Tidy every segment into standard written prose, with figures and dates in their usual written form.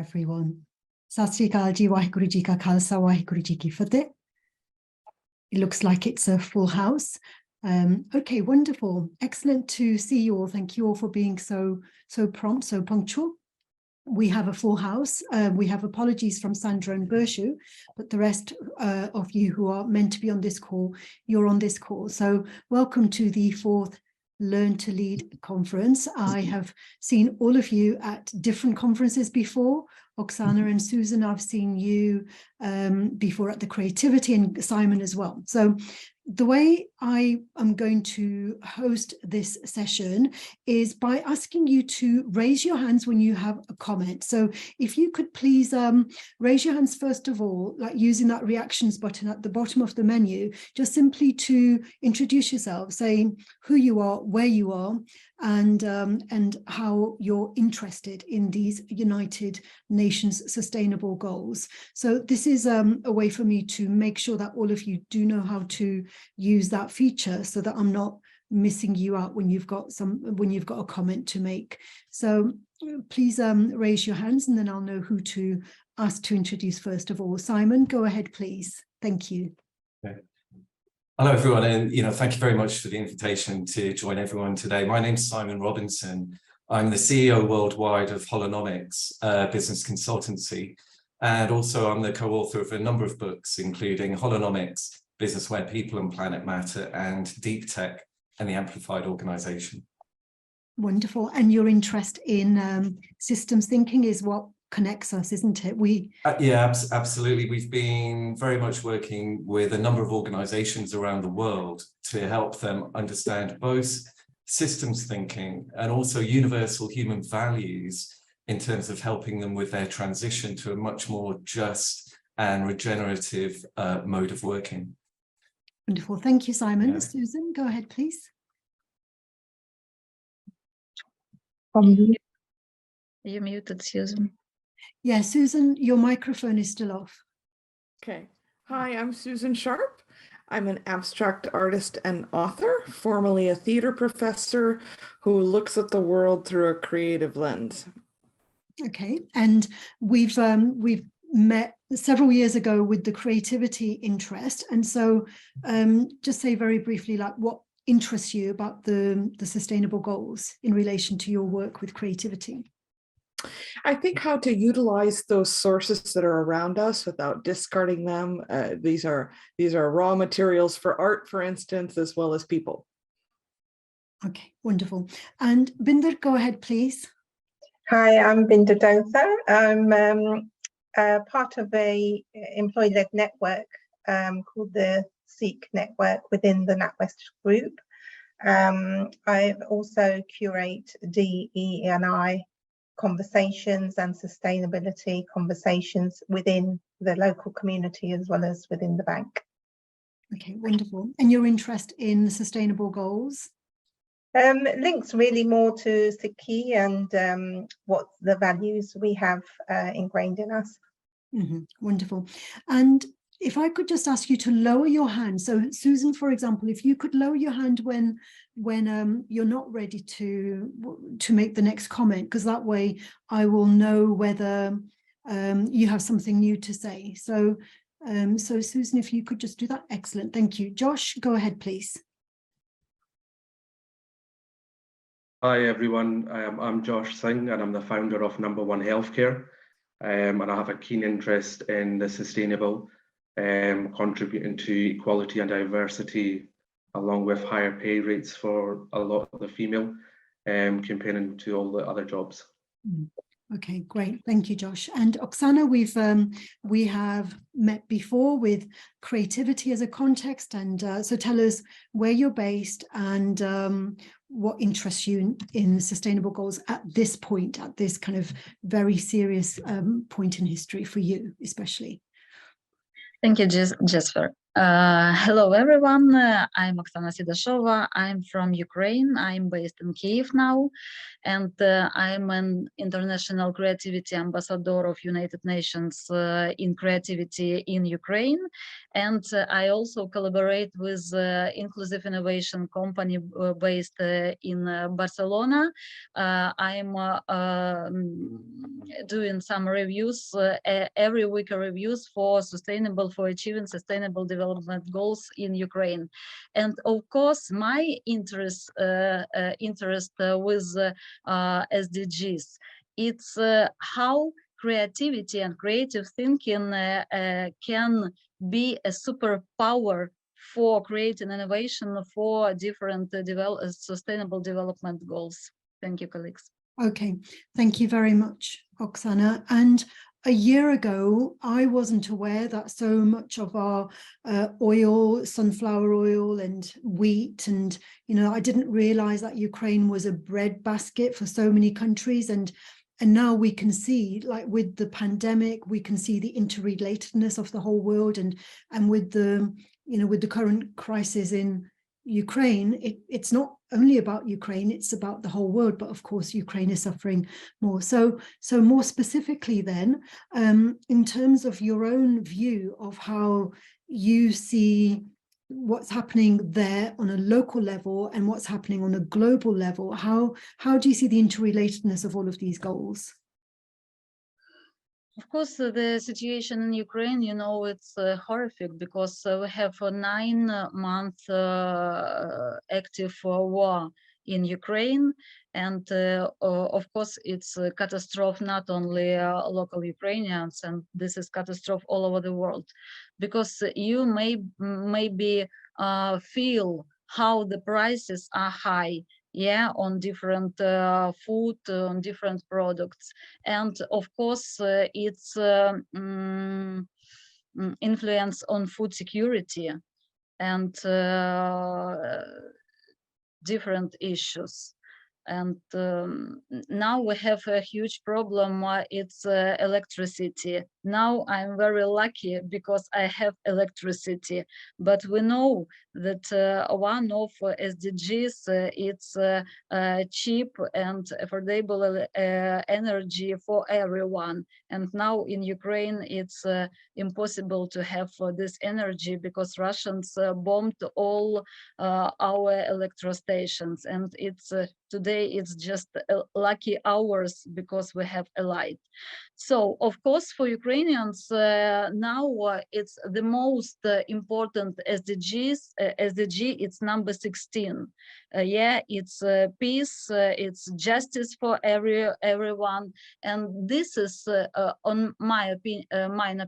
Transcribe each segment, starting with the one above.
everyone. Sat Sri Akal Ji, Waheguru Ji Ka Khalsa, Waheguru Ji Ki Fateh. It looks like it's a full house. Okay, wonderful. Excellent to see you all. Thank you all for being so prompt, so punctual. We have a full house. We have apologies from Sandra and Bershu, but the rest of you who are meant to be on this call, you're on this call. So welcome to the fourth Learn to Lead conference. I have seen all of you at different conferences before. Oksana and Susan, I've seen you before at the Creativity, and Simon as well. So the way I am going to host this session is by asking you to raise your hands when you have a comment. So if you could please raise your hands first of all, like using that reactions button at the bottom of the menu, just simply to introduce yourself, saying who you are, where you are, and how you're interested in these United Nations Sustainable Goals. So this is a way for me to make sure that all of you do know how to use that feature, so that I'm not missing you out when you've got a comment to make. So please raise your hands, and then I'll know who to ask to introduce first of all. Simon, go ahead, please. Thank you. Okay. Hello, everyone, and thank you very much for the invitation to join everyone today. My name's Simon Robinson. I'm the CEO worldwide of Holonomics business consultancy, and also I'm the co-author of a number of books, including Holonomics, Business Where People and Planet Matter, and Deep Tech and the Amplified Organization. Wonderful. And your interest in systems thinking is what connects us, isn't it? Yeah, absolutely. We've been very much working with a number of organizations around the world to help them understand both systems thinking and also universal human values in terms of helping them with their transition to a much more just and regenerative mode of working. Wonderful. Thank you, Simon. Yeah. Susan, go ahead, please. You muted, Susan. Yeah, Susan, your microphone is still off. Okay. Hi, I'm Susan Sharp. I'm an abstract artist and author, formerly a theater professor who looks at the world through a creative lens. Okay, and we've met several years ago with the creativity interest, and so just say very briefly, like, what interests you about the sustainable goals in relation to your work with creativity? I think how to utilize those sources that are around us without discarding them. These are raw materials for art, for instance, as well as people. Okay, wonderful. And Binder, go ahead, please. Hi, I'm Binder Dotha. I'm part of a employee-led network called the SEEK network within the NatWest group. I also curate DE&I conversations and sustainability conversations within the local community as well as within the bank. Okay, wonderful. And your interest in sustainable goals? Links really more to SEEK and what the values we have ingrained in us. Wonderful. And if I could just ask you to lower your hand. So Susan, for example, if you could lower your hand when you're not ready to make the next comment, because that way I will know whether you have something new to say. So Susan, if you could just do that. Excellent. Thank you. Josh, go ahead, please. Hi, everyone. I'm Josh Singh, and I'm the founder of Number One Healthcare. And I have a keen interest in the sustainable, contributing to equality and diversity, along with higher pay rates for a lot of the female, comparing to all the other jobs. Okay, great. Thank you, Josh. And Oksana, we have met before with creativity as a context, and so tell us where you're based and what interests you in sustainable goals at this point, at this kind of very serious point in history for you, especially. Thank you, Jasper. Hello, everyone. I'm Oksana Sidashova. I'm from Ukraine. I'm based in Kyiv now. and I'm an international creativity ambassador of United Nations in creativity in Ukraine. And I also collaborate with inclusive innovation company based in Barcelona. I'm doing some reviews, every week reviews for achieving sustainable development goals in Ukraine. And of course, my interest with SDGs, it's how creativity and creative thinking can be a superpower for creating innovation for different sustainable development goals. Thank you, colleagues. Okay, thank you very much, Oksana. And a year ago, I wasn't aware that so much of our oil, sunflower oil and wheat, and, you know, I didn't realize that Ukraine was a breadbasket for so many countries. And now we can see, like with the pandemic, we can see the interrelatedness of the whole world, and with the, you know, with the current crisis in Ukraine, it's not only about Ukraine, it's about the whole world, but of course Ukraine is suffering more. So more specifically then, in terms of your own view of how you see what's happening there on a local level and what's happening on a global level, how do you see the interrelatedness of all of these goals? Of course, the situation in Ukraine, you know, it's horrific, because we have a 9-month active war in Ukraine. And of course, it's a catastrophe, not only local Ukrainians, and this is catastrophe all over the world, because you maybe feel how the prices are high, yeah, on different food, on different products. And of course, it's influence on food security and different issues. And now we have a huge problem, it's electricity. Now I'm very lucky because I have electricity, but we know that one of SDGs, it's cheap and affordable energy for everyone. And now in Ukraine, it's impossible to have this energy because Russians bombed all our electro stations, and it's today it's just lucky hours because we have a light. So of course for Ukrainians now it's the most important SDG, it's number 16. Yeah, it's peace, it's justice for everyone, and this is on my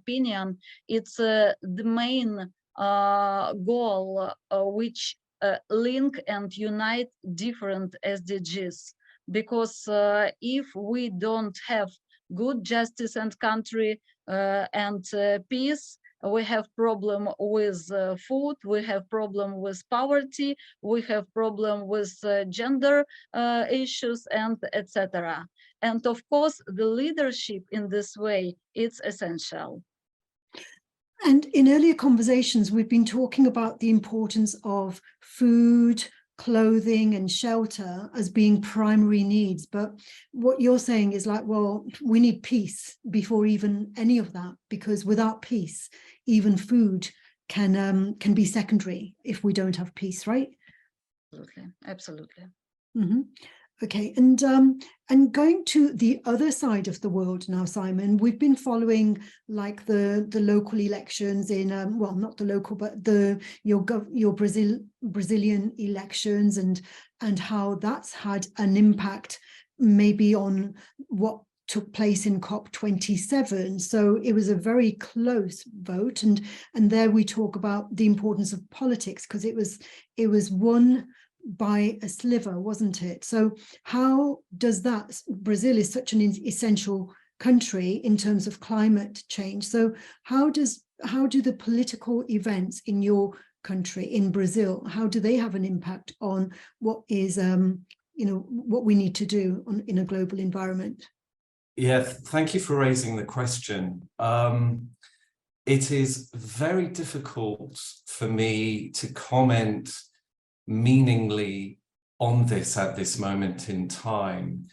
opinion, it's the main goal which link and unite different SDGs, because if we don't have good justice and country and peace, we have problem with food, we have problem with poverty, we have problem with gender issues, and etc. And of course, the leadership in this way, it's essential. And in earlier conversations, we've been talking about the importance of food, clothing and shelter as being primary needs. But what you're saying is like, well, we need peace before even any of that, because without peace, even food can be secondary if we don't have peace, right? Absolutely, absolutely. Mm-hmm. Okay, and going to the other side of the world now, Simon, we've been following like the local elections in well, not the local, but your Brazilian elections, and how that's had an impact maybe on what took place in COP27. So it was a very close vote, and there we talk about the importance of politics, because it was won by a sliver, wasn't it? So how does that, Brazil is such an essential country in terms of climate change. So how do the political events in your country, in Brazil, how do they have an impact on what is, you know, what we need to do in a global environment? Yeah, thank you for raising the question. It is very difficult for me to comment meaningfully on this at this moment in time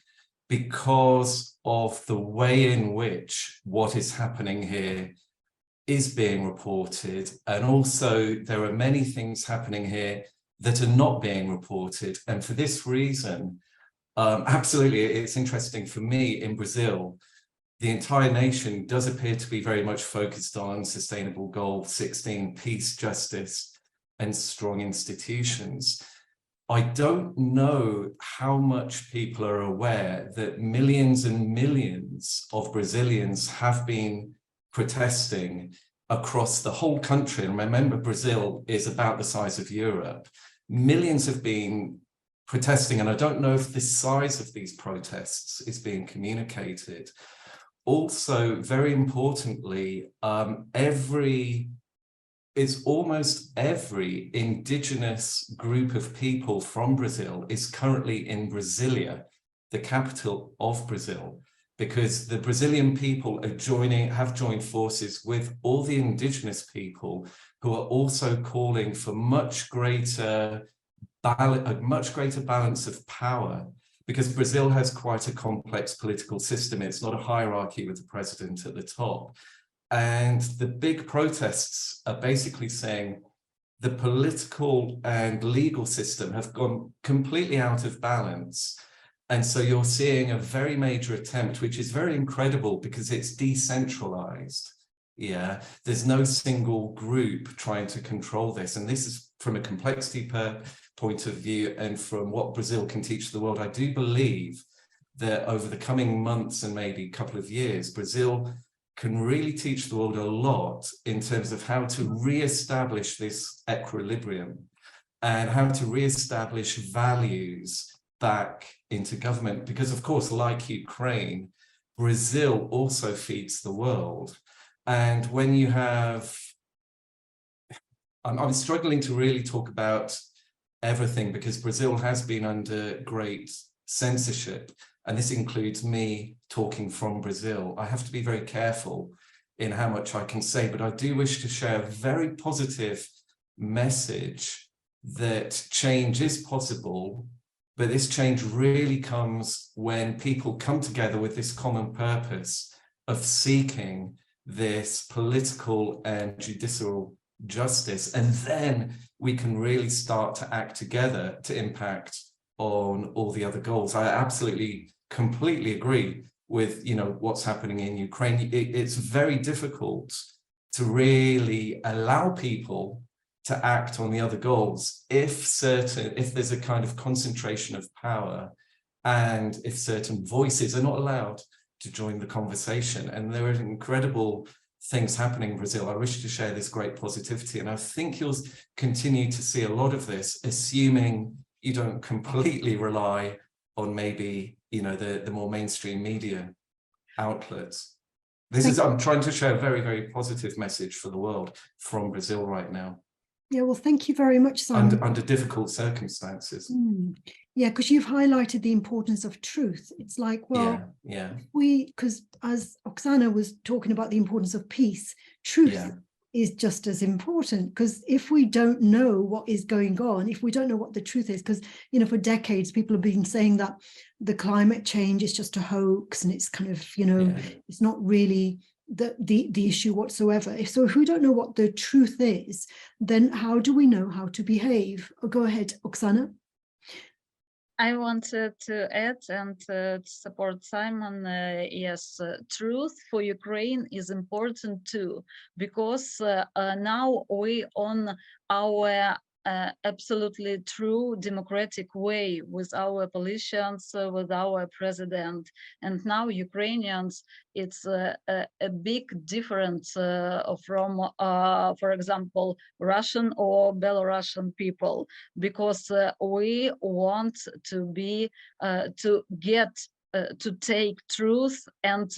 because of the way in which what is happening here is being reported. And also there are many things happening here that are not being reported. And for this reason, absolutely, it's interesting for me in Brazil, the entire nation does appear to be very much focused on Sustainable Goal 16, peace, justice, and strong institutions. I don't know how much people are aware that millions and millions of Brazilians have been protesting across the whole country. And remember, Brazil is about the size of Europe. Millions have been protesting, and I don't know if the size of these protests is being communicated. Also, very importantly, almost every indigenous group of people from Brazil is currently in Brasilia, the capital of Brazil, because the Brazilian people have joined forces with all the indigenous people who are also calling for a much greater balance of power, because Brazil has quite a complex political system. It's not a hierarchy with the president at the top. And the big protests are basically saying the political and legal system have gone completely out of balance. And so you're seeing a very major attempt, which is very incredible because it's decentralized. Yeah, there's no single group trying to control this. And this is from a complexity point of view and from what Brazil can teach the world. I do believe that over the coming months and maybe a couple of years, Brazil can really teach the world a lot in terms of how to re-establish this equilibrium and how to re-establish values back into government. Because of course, like Ukraine, Brazil also feeds the world. And when you have, I'm struggling to really talk about everything because Brazil has been under great censorship. And this includes me talking from Brazil. I have to be very careful in how much I can say, but I do wish to share a very positive message that change is possible, but this change really comes when people come together with this common purpose of seeking this political and judicial justice. And then we can really start to act together to impact on all the other goals. I absolutely, completely agree with, what's happening in Ukraine. It's very difficult to really allow people to act on the other goals if there's a kind of concentration of power and if certain voices are not allowed to join the conversation. And there are incredible things happening in Brazil. I wish to share this great positivity, and I think you'll continue to see a lot of this, assuming you don't completely rely on maybe, the more mainstream media outlets. I'm trying to share a very, very positive message for the world from Brazil right now. Yeah, well, thank you very much, Simon. Under difficult circumstances. Yeah, because you've highlighted the importance of truth. It's like, well, because as Oksana was talking about the importance of peace, truth is just as important, because if we don't know what is going on, if we don't know what the truth is, because, for decades, people have been saying that the climate change is just a hoax and it's kind of, it's not really the issue whatsoever. So if we don't know what the truth is, then how do we know how to behave? Go ahead, Oksana. I wanted to add and to support Simon. Yes, truth for Ukraine is important too, because now we on our absolutely true democratic way with our politicians, with our president, and now Ukrainians, it's a big difference from, for example, Russian or Belarusian people, because we want to be to take truth, and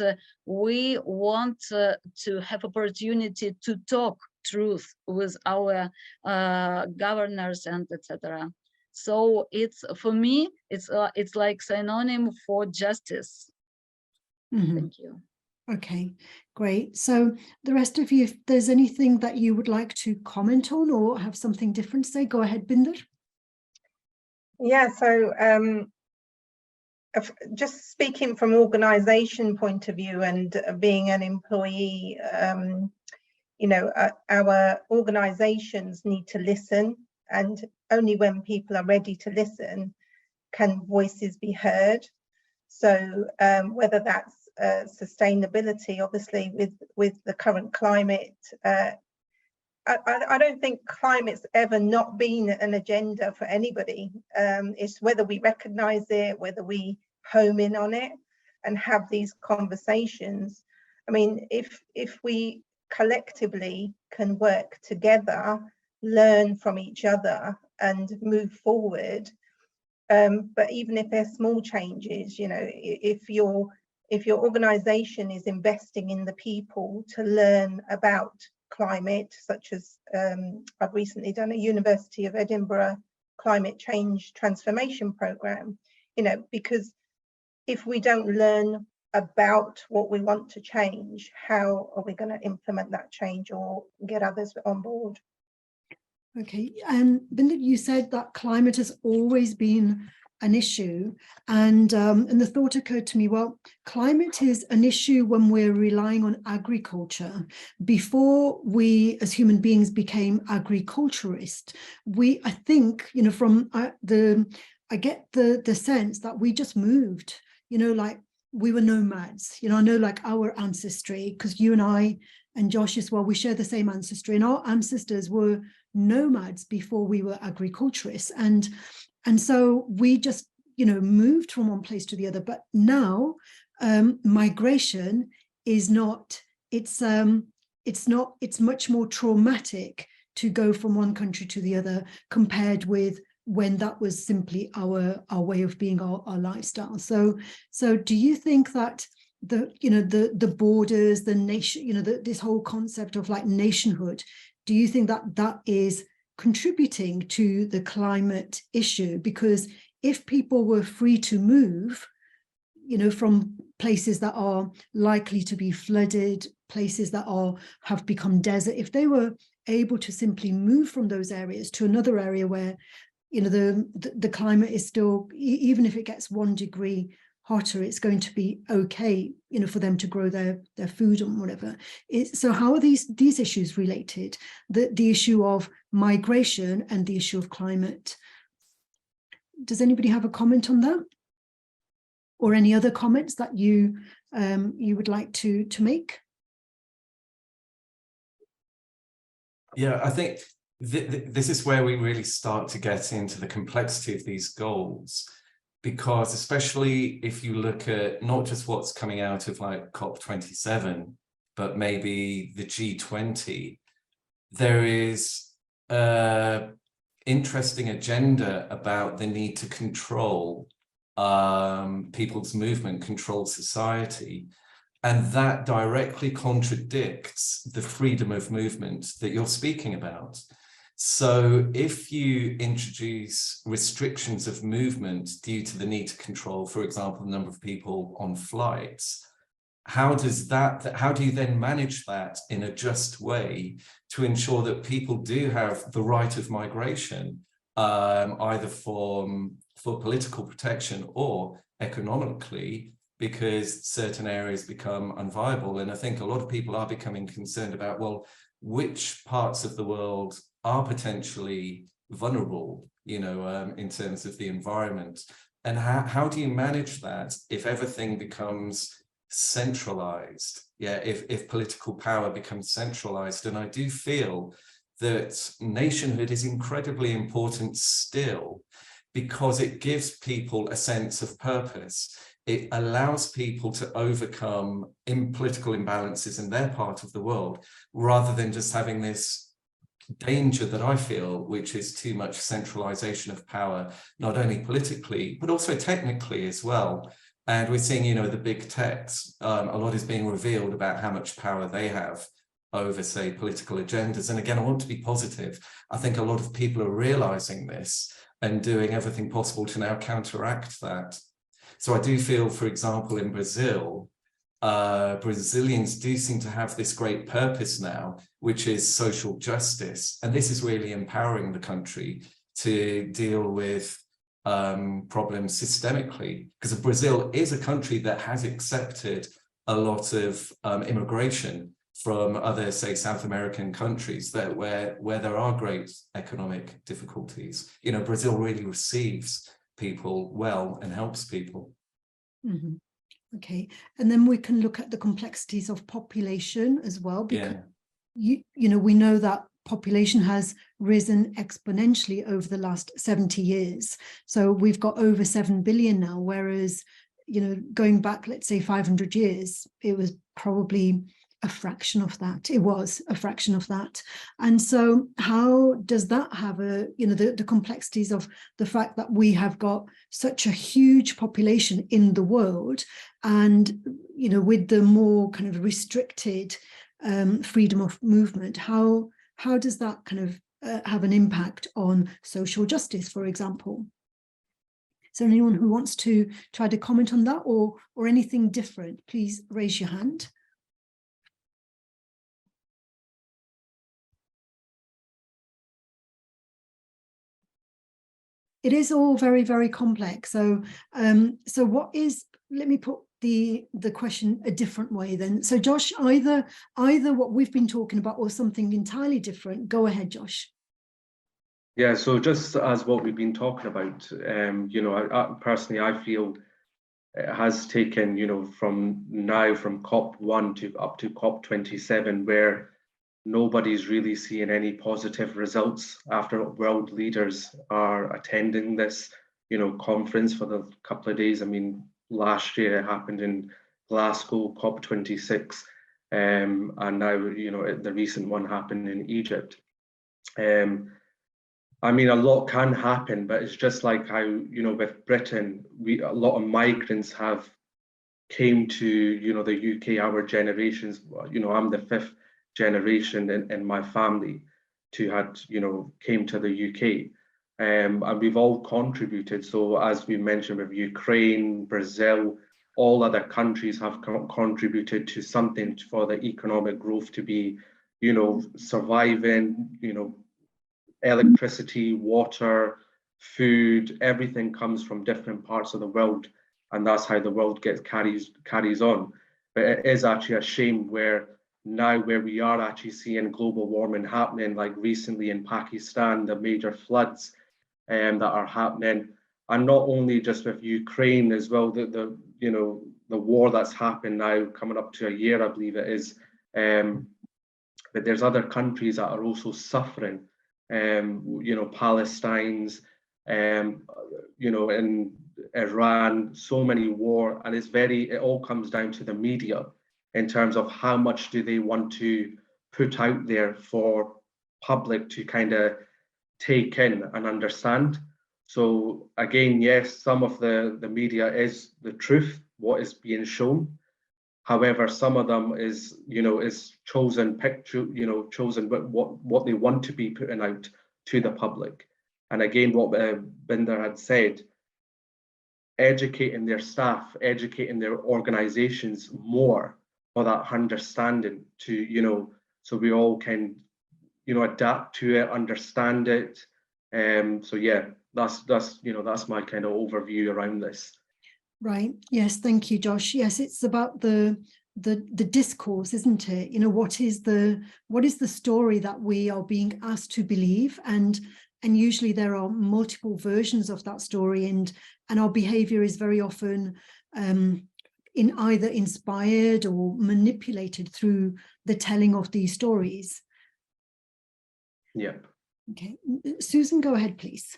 we want to have opportunity to talk truth with our governors and etc. So it's, for me, it's like synonym for justice. Thank you. Okay, great. So the rest of you, if there's anything that you would like to comment on or have something different to say, go ahead, Binder. Yeah, so just speaking from organisation point of view and being an employee, you know, our organisations need to listen, and only when people are ready to listen can voices be heard. So whether that's sustainability, obviously with the current climate, I don't think climate's ever not been an agenda for anybody. It's whether we recognise it, whether we home in on it and have these conversations. I mean, if we collectively can work together, learn from each other and move forward, but even if they're small changes, you know, if your organisation is investing in the people to learn about climate, such as I've recently done a University of Edinburgh climate change transformation programme, you know, because if we don't learn about what we want to change, how are we going to implement that change or get others on board? Okay, and Binda, you said that climate has always been an issue, and the thought occurred to me, well, climate is an issue when we're relying on agriculture. Before we as human beings became agriculturists, I think, you know, from I get the sense that we just moved, you know, like we were nomads. You know, I know like our ancestry, because you and I and Josh as well, we share the same ancestry, and our ancestors were nomads before we were agriculturists, and so we just, you know, moved from one place to the other. But now migration is not, it's much more traumatic to go from one country to the other compared with when that was simply our way of being, our lifestyle. So do you think that the borders, the nation, you know, this whole concept of like nationhood, do you think that that is contributing to the climate issue? Because if people were free to move, you know, from places that are likely to be flooded, places that have become desert, if they were able to simply move from those areas to another area where, you know, the climate is still, even if it gets 1 degree hotter, it's going to be okay, you know, for them to grow their food and whatever. So how are these issues related? The issue of migration and the issue of climate. Does anybody have a comment on that? Or any other comments that you would like to make? Yeah, I think this is where we really start to get into the complexity of these goals. Because especially if you look at not just what's coming out of like COP27, but maybe the G20, there is an interesting agenda about the need to control people's movement, control society. And that directly contradicts the freedom of movement that you're speaking about. So if you introduce restrictions of movement due to the need to control, for example, the number of people on flights, how do you then manage that in a just way to ensure that people do have the right of migration, either for political protection or economically, because certain areas become unviable? And I think a lot of people are becoming concerned about, well, which parts of the world are potentially vulnerable, you know, in terms of the environment, and how do you manage that if everything becomes centralized? Yeah, if political power becomes centralized. And I do feel that nationhood is incredibly important still, because it gives people a sense of purpose. It allows people to overcome political imbalances in their part of the world, rather than just having this danger that I feel, which is too much centralization of power, not only politically, but also technically as well. And we're seeing, you know, the big techs, a lot is being revealed about how much power they have over, say, political agendas. And again, I want to be positive. I think a lot of people are realizing this and doing everything possible to now counteract that. So I do feel, for example, in Brazil, Brazilians do seem to have this great purpose now, which is social justice. And this is really empowering the country to deal with problems systemically, because Brazil is a country that has accepted a lot of immigration from other, say, South American countries that where there are great economic difficulties. You know, Brazil really receives people well and helps people. Mhm. Okay, and then we can look at the complexities of population as well, because you know, we know that population has risen exponentially over the last 70 years. So we've got over 7 billion now, whereas, you know, going back, let's say 500 years, it was probably a fraction of that. It was a fraction of that. And so how does that have a, you know, the complexities of the fact that we have got such a huge population in the world, and, you know, with the more kind of restricted freedom of movement, how does that kind of have an impact on social justice, for example? Is there anyone who wants to try to comment on that, or anything different? Please raise your hand. It is all very, very complex. So, so what is? Let me put the question a different way then. So, Josh, either what we've been talking about or something entirely different. Go ahead, Josh. Yeah, so just as what we've been talking about, you know, I personally, I feel it has taken, you know, from COP1 to up to COP27, where nobody's really seeing any positive results after world leaders are attending this, you know, conference for the couple of days. I mean, last year it happened in Glasgow, COP26, and now, you know, the recent one happened in Egypt. I mean, a lot can happen, but it's just like how, you know, with Britain, a lot of migrants have came to, you know, the UK, our generations. You know, I'm the 5th generation in my family to had, you know, came to the UK, and we've all contributed. So as we mentioned with Ukraine, Brazil, all other countries have contributed to something for the economic growth to be, you know, surviving. You know, electricity, water, food, everything comes from different parts of the world, and that's how the world carries on. But it is actually a shame where we are actually seeing global warming happening, like recently in Pakistan, the major floods that are happening, and not only just with Ukraine as well, the you know, the war that's happened now, coming up to a year, I believe it is, but there's other countries that are also suffering. You know, Palestine's, you know, in Iran, so many war, and it all comes down to the media in terms of how much do they want to put out there for public to kind of take in and understand. So again, yes, some of the media is the truth, what is being shown. However, some of them is, you know, is chosen picture, you know, chosen what they want to be putting out to the public. And again, what Binder had said, educating their staff, educating their organizations more for that understanding to, you know, so we all can, you know, adapt to it, understand it. So yeah, that's you know, that's my kind of overview around this. Right. Yes. Thank you, Josh. Yes, it's about the discourse, isn't it? You know, what is the story that we are being asked to believe, and usually there are multiple versions of that story, and our behavior is very often in either inspired or manipulated through the telling of these stories. Yep. Okay, Susan, go ahead, please.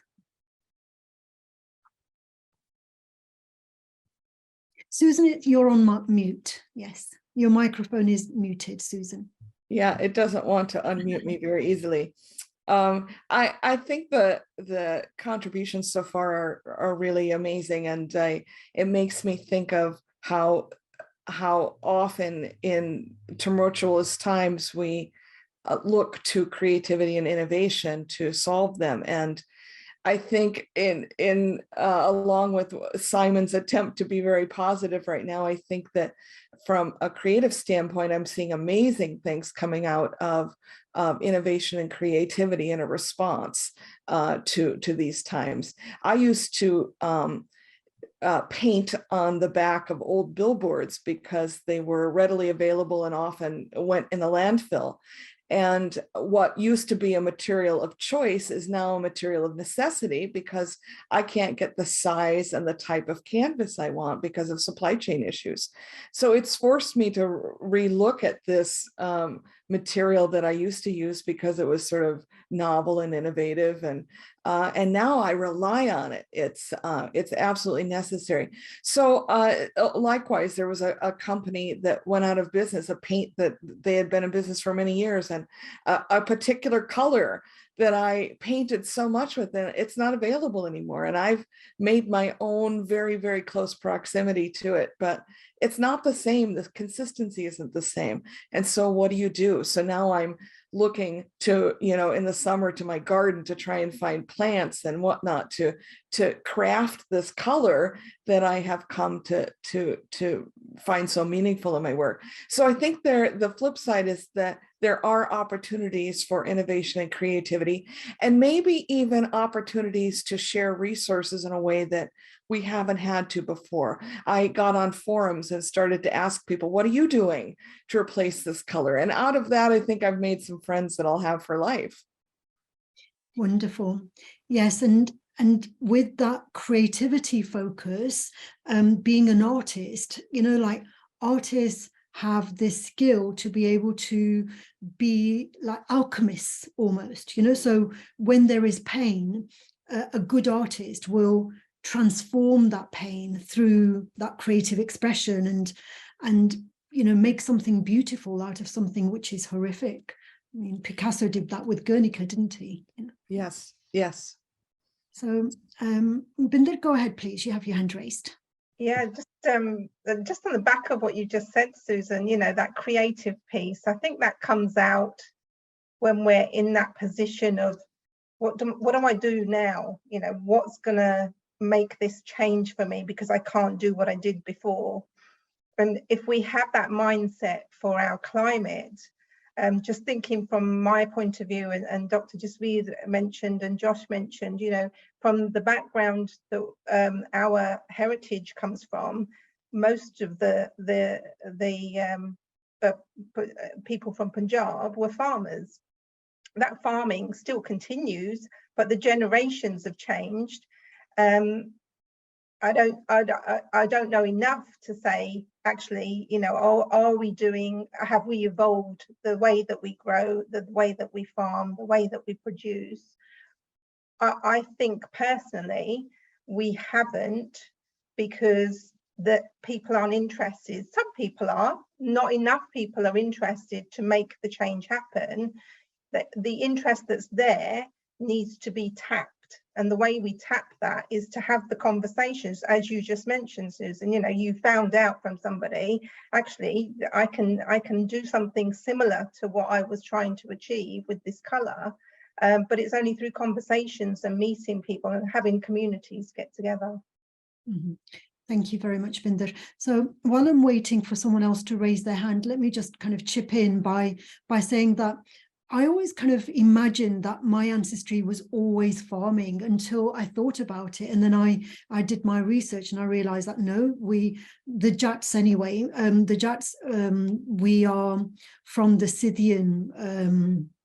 Susan, you're on mute. Yes, your microphone is muted, Susan. Yeah, it doesn't want to unmute me very easily. I think the contributions so far are really amazing, and it makes me think of how often in tumultuous times we look to creativity and innovation to solve them. And I think along with Simon's attempt to be very positive right now, I think that from a creative standpoint, I'm seeing amazing things coming out of innovation and creativity in a response to these times. I used to paint on the back of old billboards because they were readily available and often went in the landfill. And what used to be a material of choice is now a material of necessity because I can't get the size and the type of canvas I want because of supply chain issues. So it's forced me to relook at this material that I used to use because it was sort of novel and innovative, and now I rely on it. It's absolutely necessary. So likewise, there was a company that went out of business, a paint that they had been in business for many years, and a particular color that I painted so much with, and it's not available anymore. And I've made my own very, very close proximity to it, but it's not the same. The consistency isn't the same. And so what do you do? So now I'm looking to, in the summer to my garden to try and find plants and whatnot to craft this color that I have come to find so meaningful in my work. So I think the flip side is that there are opportunities for innovation and creativity, and maybe even opportunities to share resources in a way that we haven't had to before. I got on forums and started to ask people, what are you doing to replace this color? And out of that, I think I've made some friends that I'll have for life. Wonderful. Yes, and with that creativity focus, being an artist, like artists have this skill to be able to be like alchemists almost, so when there is pain, a good artist will transform that pain through that creative expression and make something beautiful out of something which is horrific. I mean, Picasso did that with Guernica, didn't he? Yes. So Binder, go ahead, please. You have your hand raised. Yeah, just on the back of what you just said, Susan, that creative piece, I think that comes out when we're in that position of what do I do now? What's gonna make this change for me because I can't do what I did before. And if we have that mindset for our climate, just thinking from my point of view, and Dr. Jasveer mentioned and Josh mentioned, from the background that our heritage comes from, most of the people from Punjab were farmers. That farming still continues, but the generations have changed. I don't know enough to say actually, have we evolved the way that we grow, the way that we farm, the way that we produce? I think personally we haven't, because that people aren't interested. Some people are, not enough people are interested to make the change happen. The interest that's there needs to be tapped. And the way we tap that is to have the conversations, as you just mentioned, Susan. You found out from somebody, actually, I can do something similar to what I was trying to achieve with this colour, but it's only through conversations and meeting people and having communities get together. Mm-hmm. Thank you very much, Binder. So while I'm waiting for someone else to raise their hand, let me just kind of chip in by saying that I always kind of imagined that my ancestry was always farming until I thought about it. And then I did my research and I realized that no, the Jats anyway, the Jats, we are from the Scythian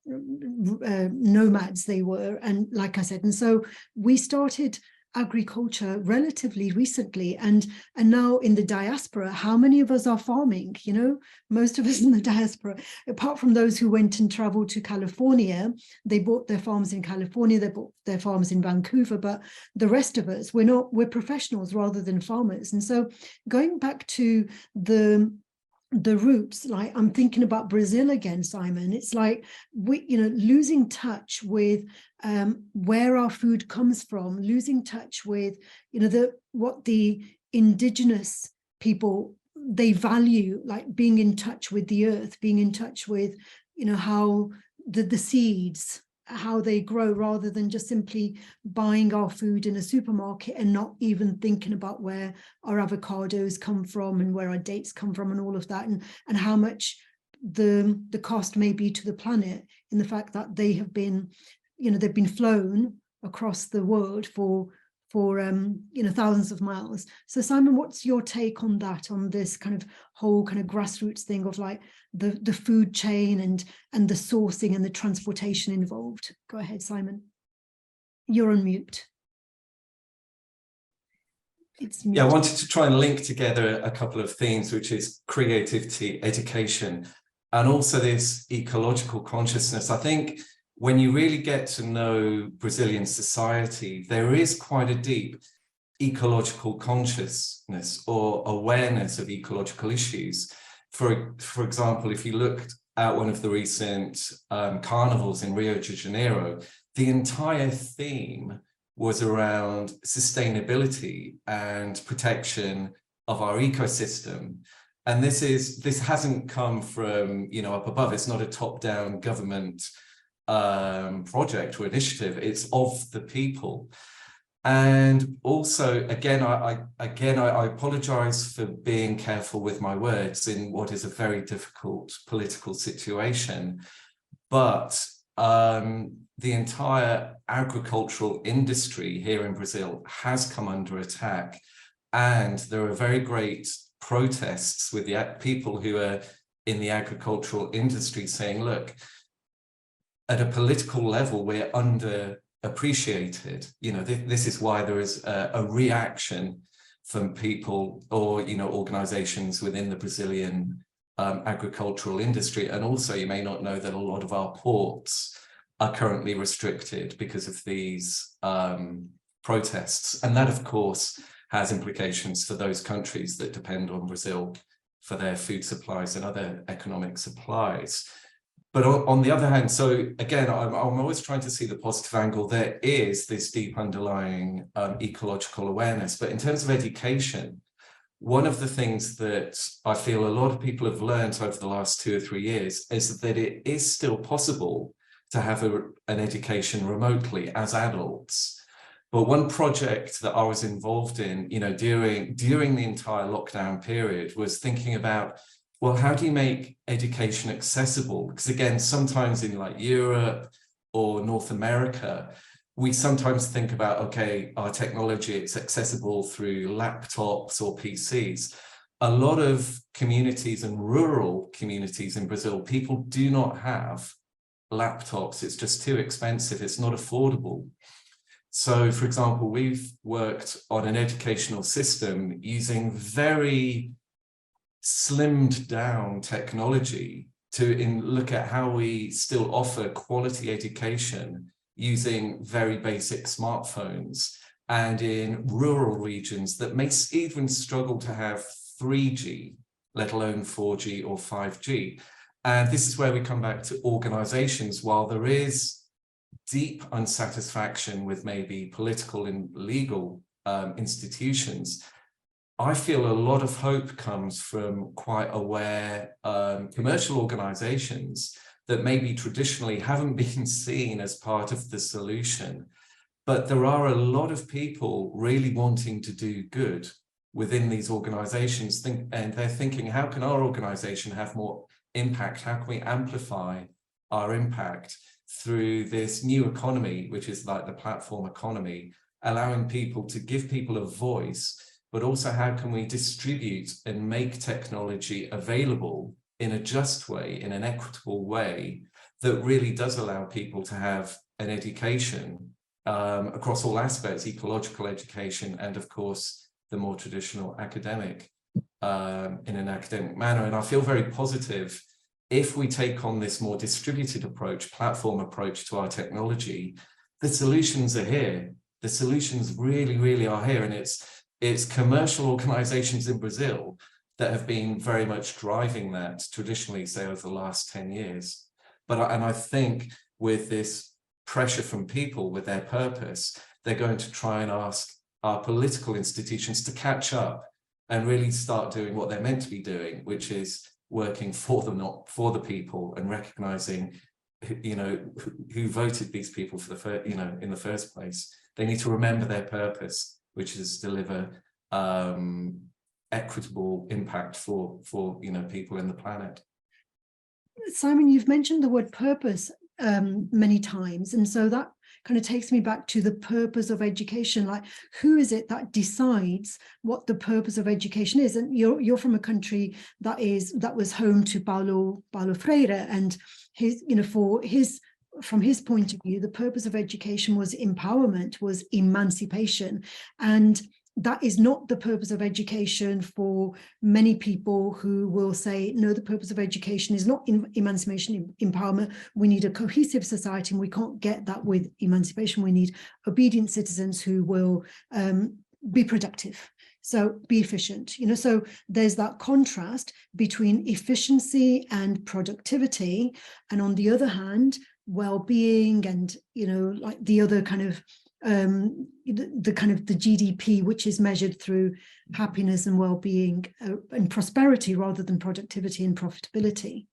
nomads they were. And like I said, and so we started agriculture relatively recently, and now in the diaspora, how many of us are farming? Most of us in the diaspora, apart from those who went and traveled to California, they bought their farms in California, they bought their farms in Vancouver, but the rest of us, we're professionals rather than farmers. And so going back to the roots, like I'm thinking about Brazil again, Simon, it's like we, losing touch with where our food comes from, losing touch with, what the indigenous people, they value, like being in touch with the earth, being in touch with, how the seeds, how they grow, rather than just simply buying our food in a supermarket and not even thinking about where our avocados come from and where our dates come from and all of that, and how much the cost may be to the planet, in the fact that they have been, they've been flown across the world for thousands of miles. So Simon, what's your take on that, on this kind of whole kind of grassroots thing of like the food chain and the sourcing and the transportation involved? Go ahead, Simon. You're on mute. It's mute. Yeah, I wanted to try and link together a couple of themes, which is creativity, education, and also this ecological consciousness. I think when you really get to know Brazilian society, there is quite a deep ecological consciousness or awareness of ecological issues. For example, if you looked at one of the recent carnivals in Rio de Janeiro, the entire theme was around sustainability and protection of our ecosystem. And this hasn't come from, up above. It's not a top-down government project or initiative. It's of the people. And also, again, I apologize for being careful with my words in what is a very difficult political situation, but the entire agricultural industry here in Brazil has come under attack, and there are very great protests with the people who are in the agricultural industry saying, look, at a political level, we're underappreciated. This is why there is a reaction from people or, organizations within the Brazilian agricultural industry. And also, you may not know that a lot of our ports are currently restricted because of these protests. And that, of course, has implications for those countries that depend on Brazil for their food supplies and other economic supplies. But on the other hand, so again, I'm always trying to see the positive angle. There is this deep underlying ecological awareness. But in terms of education, one of the things that I feel a lot of people have learned over the last 2 or 3 years is that it is still possible to have an education remotely as adults. But one project that I was involved in, during the entire lockdown period was thinking about, well, how do you make education accessible? Because again, sometimes in like Europe or North America, we sometimes think about, okay, our technology, it's accessible through laptops or PCs. A lot of communities and rural communities in Brazil, people do not have laptops. It's just too expensive. It's not affordable. So, for example, we've worked on an educational system using very slimmed down technology to look at how we still offer quality education using very basic smartphones, and in rural regions that may even struggle to have 3G, let alone 4G or 5G. And this is where we come back to organizations. While there is deep unsatisfaction with maybe political and legal institutions, I feel a lot of hope comes from quite aware commercial organizations that maybe traditionally haven't been seen as part of the solution. But there are a lot of people really wanting to do good within these organizations, and they're thinking, how can our organization have more impact? How can we amplify our impact through this new economy, which is like the platform economy, allowing people to give people a voice, but also how can we distribute and make technology available in a just way, in an equitable way, that really does allow people to have an education across all aspects, ecological education, and of course, the more traditional academic, in an academic manner. And I feel very positive if we take on this more distributed approach, platform approach to our technology. The solutions are here. The solutions really, really are here. And it's commercial organizations in Brazil that have been very much driving that traditionally, say, over the last 10 years. And I think with this pressure from people with their purpose, they're going to try and ask our political institutions to catch up and really start doing what they're meant to be doing, which is working for them, not for the people, and recognizing you know, who voted these people for the first, you know, in the first place. They need to remember their purpose, which is deliver equitable impact for you know, people in the planet. Simon, you've mentioned the word purpose many times, and so that kind of takes me back to the purpose of education. Like, who is it that decides what the purpose of education is? And you're from a country that was home to Paulo Freire, and his, you know, from his point of view, the purpose of education was empowerment, was emancipation, and that is not the purpose of education for many people who will say, no, the purpose of education is not emancipation, empowerment. We need a cohesive society, and we can't get that with emancipation. We need obedient citizens who will be productive. So be efficient, you know, so there's that contrast between efficiency and productivity. And on the other hand, well-being and, you know, like the other kind of the GDP, which is measured through happiness and well-being and prosperity rather than productivity and profitability.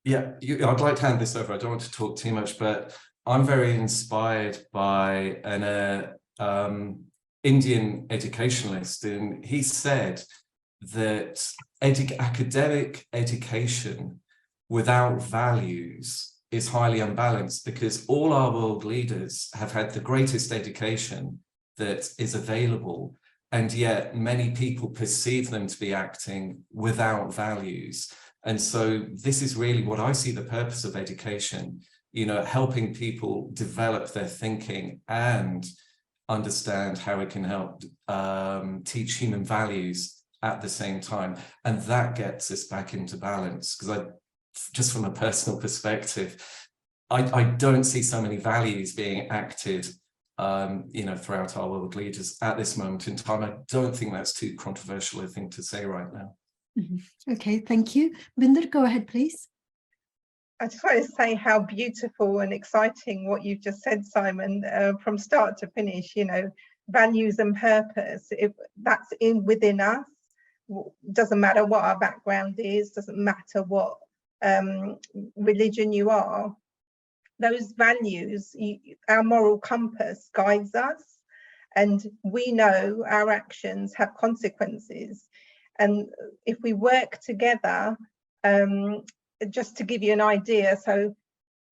Yeah, I'd like to hand this over. I don't want to talk too much, but I'm very inspired by an Indian educationalist, and he said that academic education without values is highly unbalanced, because all our world leaders have had the greatest education that is available, and yet many people perceive them to be acting without values. And so this is really what I see the purpose of education, you know, helping people develop their thinking and understand how it can help teach human values at the same time. And that gets us back into balance, because just from a personal perspective, I don't see so many values being acted, you know, throughout our world leaders at this moment in time. I don't think that's too controversial a thing to say right now. Mm-hmm. Okay, thank you. Binder, go ahead, please. I just want to say how beautiful and exciting what you've just said, Simon, from start to finish, you know, values and purpose, that's within us. Doesn't matter what our background is, doesn't matter what religion you are. Those values, our moral compass guides us, and we know our actions have consequences. And if we work together, just to give you an idea, so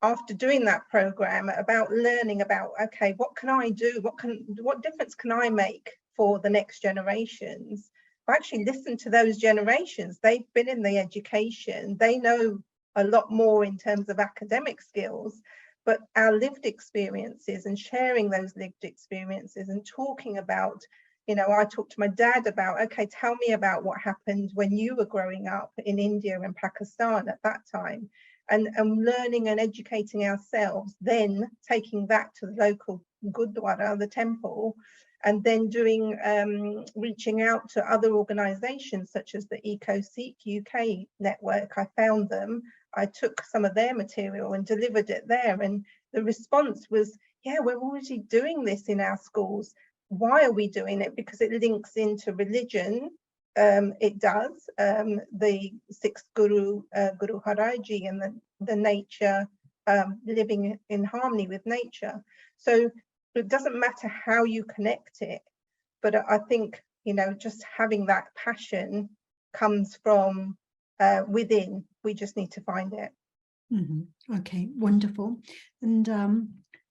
after doing that program, about learning about, okay, what can I do? What difference can I make for the next generations? I actually listened to those generations. They've been in the education. They know a lot more in terms of academic skills, but our lived experiences and sharing those lived experiences and talking about, you know, I talked to my dad about, okay, tell me about what happened when you were growing up in India and Pakistan at that time, and learning and educating ourselves, then taking that to the local Gurdwara, the temple, and then doing reaching out to other organizations such as the EcoSeek UK network. I found them, I took some of their material and delivered it there, and the response was, yeah, we're already doing this in our schools. Why are we doing it? Because it links into religion. It does. The sixth Guru, Guru Haraji, and the nature, living in harmony with nature. So it doesn't matter how you connect it, but I think, you know, just having that passion comes from within. We just need to find it. Mm-hmm. Okay, wonderful. And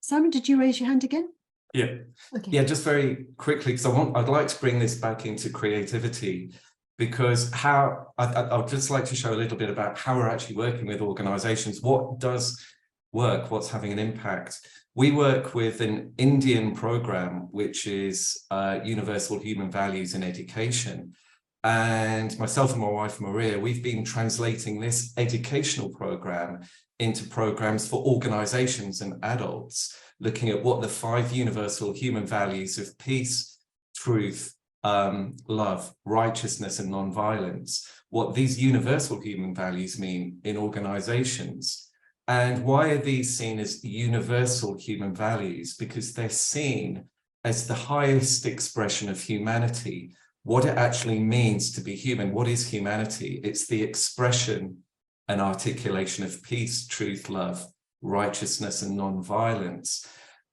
Simon, did you raise your hand again? Yeah. Okay. Yeah, just very quickly, because I'd like to bring this back into creativity, because I'd just like to show a little bit about how we're actually working with organizations. What does work? What's having an impact? We work with an Indian program, which is Universal Human Values in Education. And myself and my wife, Maria, we've been translating this educational program into programs for organizations and adults, looking at what the 5 universal human values of peace, truth, love, righteousness, and non-violence, what these universal human values mean in organizations. And why are these seen as universal human values? Because they're seen as the highest expression of humanity, what it actually means to be human. What is humanity? It's the expression an articulation of peace, truth, love, righteousness, and non-violence.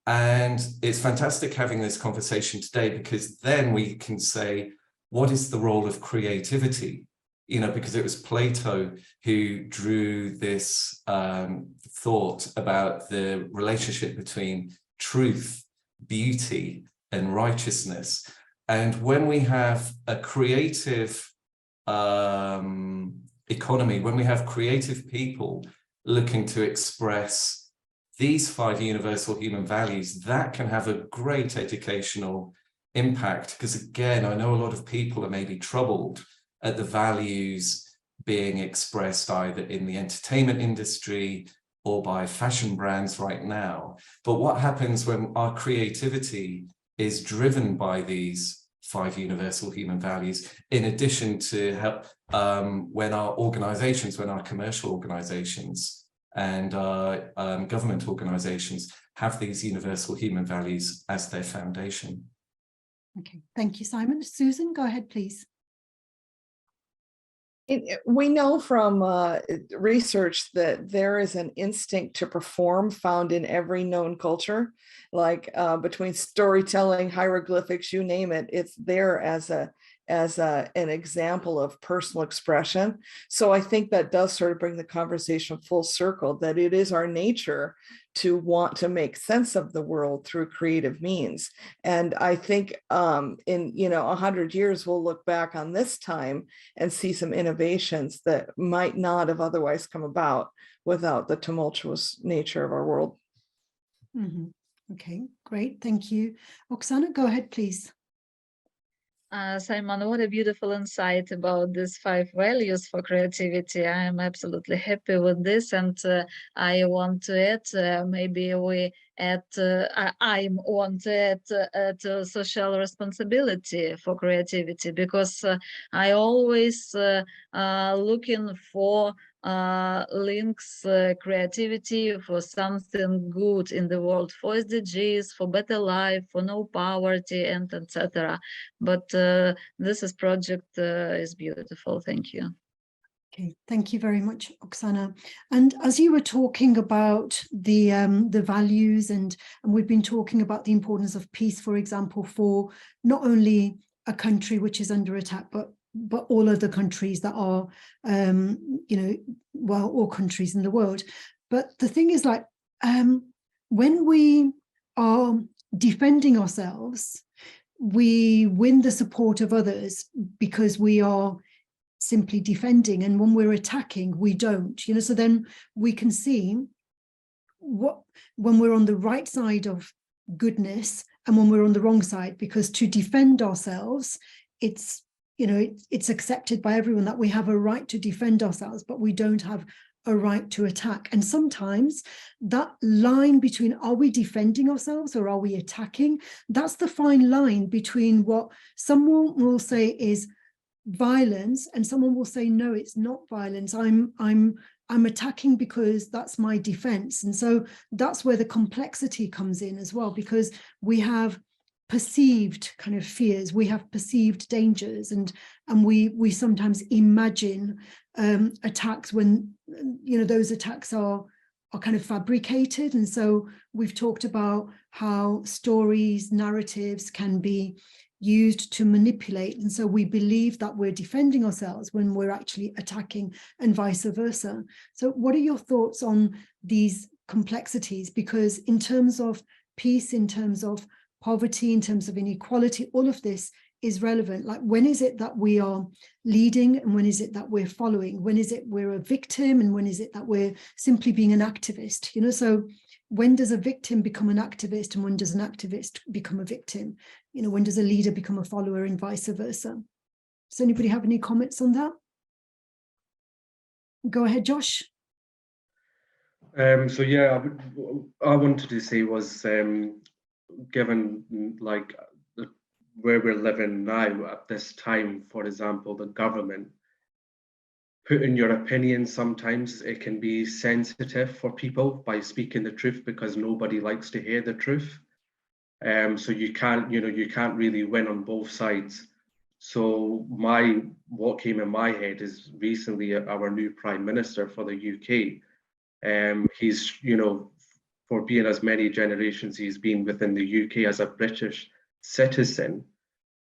And it's fantastic having this conversation today, because then we can say, what is the role of creativity? You know, because it was Plato who drew this thought about the relationship between truth, beauty, and righteousness. And when we have a creative economy, when we have creative people looking to express these 5 universal human values, that can have a great educational impact. Because again, I know a lot of people are maybe troubled at the values being expressed either in the entertainment industry or by fashion brands right now. But what happens when our creativity is driven by these 5 universal human values, in addition to help when our organizations, when our commercial organizations and government organizations have these universal human values as their foundation? Okay, thank you, Simon. Susan, go ahead, please. We know from research that there is an instinct to perform found in every known culture, like between storytelling, hieroglyphics, you name it, it's there as an example of personal expression. So I think that does sort of bring the conversation full circle, that it is our nature to want to make sense of the world through creative means. And I think in 100 years, we'll look back on this time and see some innovations that might not have otherwise come about without the tumultuous nature of our world. Mm-hmm. Okay, great. Thank you. Oksana, go ahead, please. Simon, what a beautiful insight about these 5 values for creativity. I am absolutely happy with this, and I want to add, maybe we add, I want to add to social responsibility for creativity, because I always looking for links creativity for something good in the world, for SDGs, for better life, for no poverty, and etc. But this is project is beautiful. Thank you. Okay, thank you very much, Oksana. And as you were talking about the values, and we've been talking about the importance of peace, for example, for not only a country which is under attack, but all other countries that are, all countries in the world. But the thing is, like, when we are defending ourselves, we win the support of others because we are simply defending, and when we're attacking, we don't. So then we can see when we're on the right side of goodness and when we're on the wrong side, because to defend ourselves, it's accepted by everyone that we have a right to defend ourselves, but we don't have a right to attack. And sometimes that line between, are we defending ourselves or are we attacking? That's the fine line between what someone will say is violence and someone will say, no, it's not violence. I'm attacking because that's my defense. And so that's where the complexity comes in as well, because we have perceived kind of fears, we have perceived dangers, and we sometimes imagine attacks when those attacks are kind of fabricated. And so we've talked about how stories, narratives can be used to manipulate, and so we believe that we're defending ourselves when we're actually attacking, and vice versa. So what are your thoughts on these complexities? Because in terms of peace, in terms of poverty, in terms of inequality, all of this is relevant. Like, when is it that we are leading and when is it that we're following? When is it we're a victim and when is it that we're simply being an activist? So when does a victim become an activist and when does an activist become a victim? When does a leader become a follower and vice versa? Does anybody have any comments on that? Go ahead, Josh. So yeah, I wanted to say was, given like where we're living now at this time, for example, the government, putting your opinion, sometimes it can be sensitive for people by speaking the truth, because nobody likes to hear the truth. So you can't really win on both sides. So what came in my head is recently our new Prime Minister for the UK. He's, you know, for being as many generations he's been within the UK as a British citizen,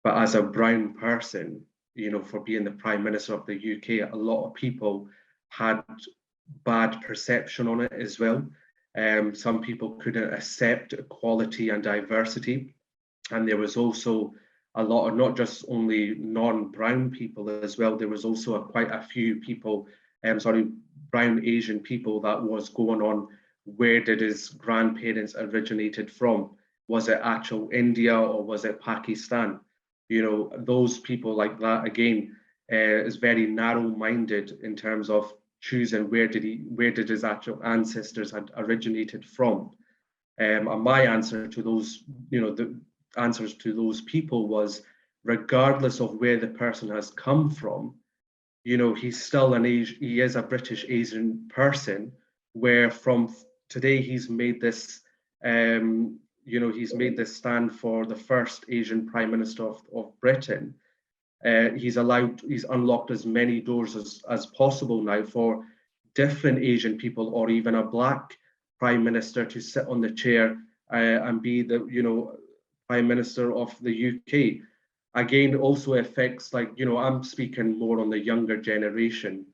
but as a brown person, you know, for being the Prime Minister of the UK, a lot of people had bad perception on it as well. Some people couldn't accept equality and diversity. And there was also a lot of not just only non-brown people as well, there was also quite a few people, brown Asian people that was going on, where did his grandparents originated from? Was it actual India or was it Pakistan? You know, those people like that, again, is very narrow-minded in terms of choosing where did his actual ancestors had originated from. And my answer to those, you know, the answers to those people was, regardless of where the person has come from, you know, he's still he is a British Asian person, where from today he's made this, you know, he's made this stand for the first Asian Prime Minister of Britain. He's unlocked as many doors as possible now for different Asian people, or even a Black Prime Minister, to sit on the chair and be the, you know, Prime Minister of the UK. Again, also affects, like, you know, I'm speaking more on the younger generation,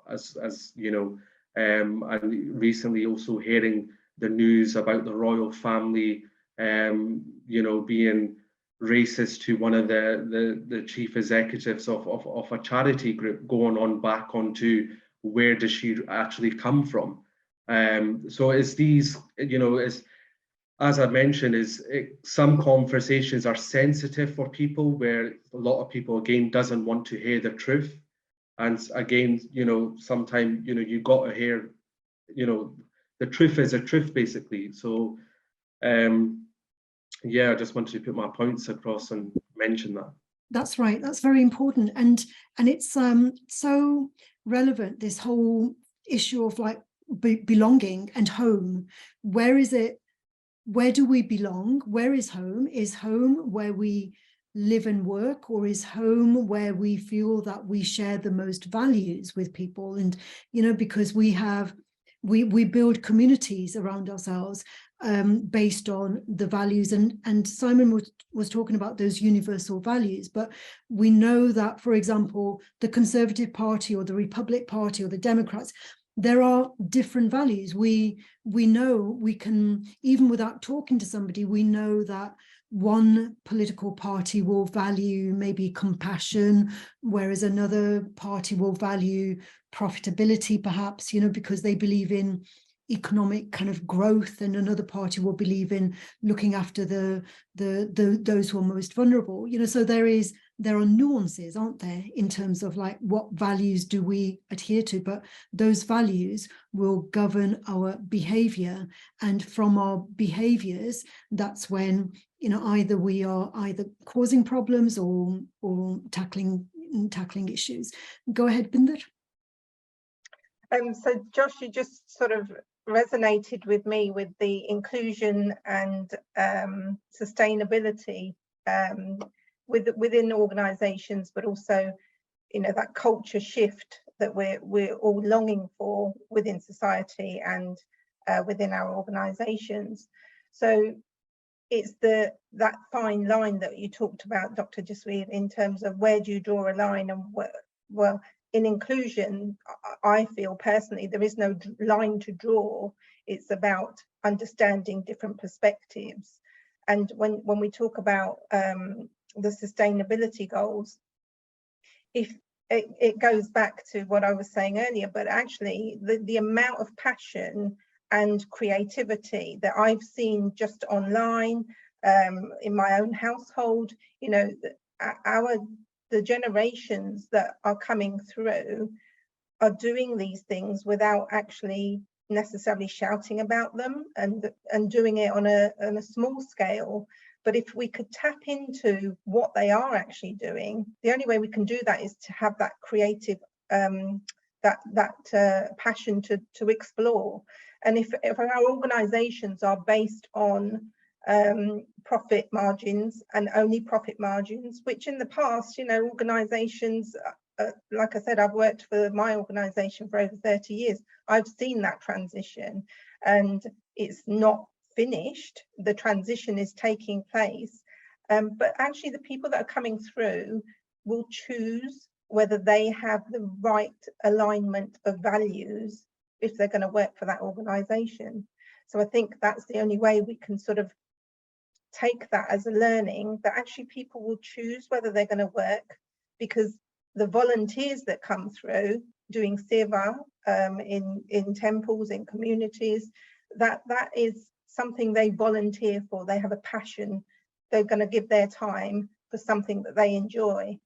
as you know, and recently also hearing the news about the royal family, you know, being racist to one of the chief executives of a charity group, going on back onto where does she actually come from. So it's these, you know, as I mentioned, some conversations are sensitive for people, where a lot of people, again, doesn't want to hear the truth. And again, you know, sometimes, you know, you got to hear, you know, the truth is a truth, basically. So, yeah, I just wanted to put my points across and mention that. That's right. That's very important. And it's so relevant, this whole issue of like belonging and home. Where is it? Where do we belong? Where is home? Is home where we live and work, or is home where we feel that we share the most values with people? And, you know, because we build communities around ourselves based on the values, and Simon was talking about those universal values, but we know that, for example, the Conservative Party or the Republic Party or the Democrats, there are different values. We know, we can, even without talking to somebody, we know that one political party will value maybe compassion, whereas another party will value profitability, perhaps, you know, because they believe in economic kind of growth, and another party will believe in looking after those who are most vulnerable, you know. So there are nuances, aren't there, in terms of like what values do we adhere to, but those values will govern our behavior, and from our behaviors, that's when, you know, either we are causing problems or tackling issues. Go ahead, Binder. So Josh, you just sort of resonated with me with the inclusion and sustainability within organisations, but also, you know, that culture shift that we're all longing for within society and within our organisations. So it's that fine line that you talked about, Dr. Jasweer, in terms of where do you draw a line, and well, in inclusion, I feel personally there is no line to draw. It's about understanding different perspectives. And when we talk about the sustainability goals, if it goes back to what I was saying earlier, but actually the amount of passion and creativity that I've seen just online, in my own household, you know, the generations that are coming through are doing these things without actually necessarily shouting about them, and doing it on a small scale. But if we could tap into what they are actually doing, the only way we can do that is to have that creative, passion to explore. And if our organizations are based on profit margins and only profit margins, which in the past, you know, organizations, like I said, I've worked for my organization for over 30 years. I've seen that transition, and it's not finished. The transition is taking place. But actually the people that are coming through will choose whether they have the right alignment of values if they're going to work for that organization. So I think that's the only way we can sort of take that as a learning, that actually people will choose whether they're going to work, because the volunteers that come through doing seva in temples, in communities, that is something they volunteer for. They have a passion. They're going to give their time for something that they enjoy.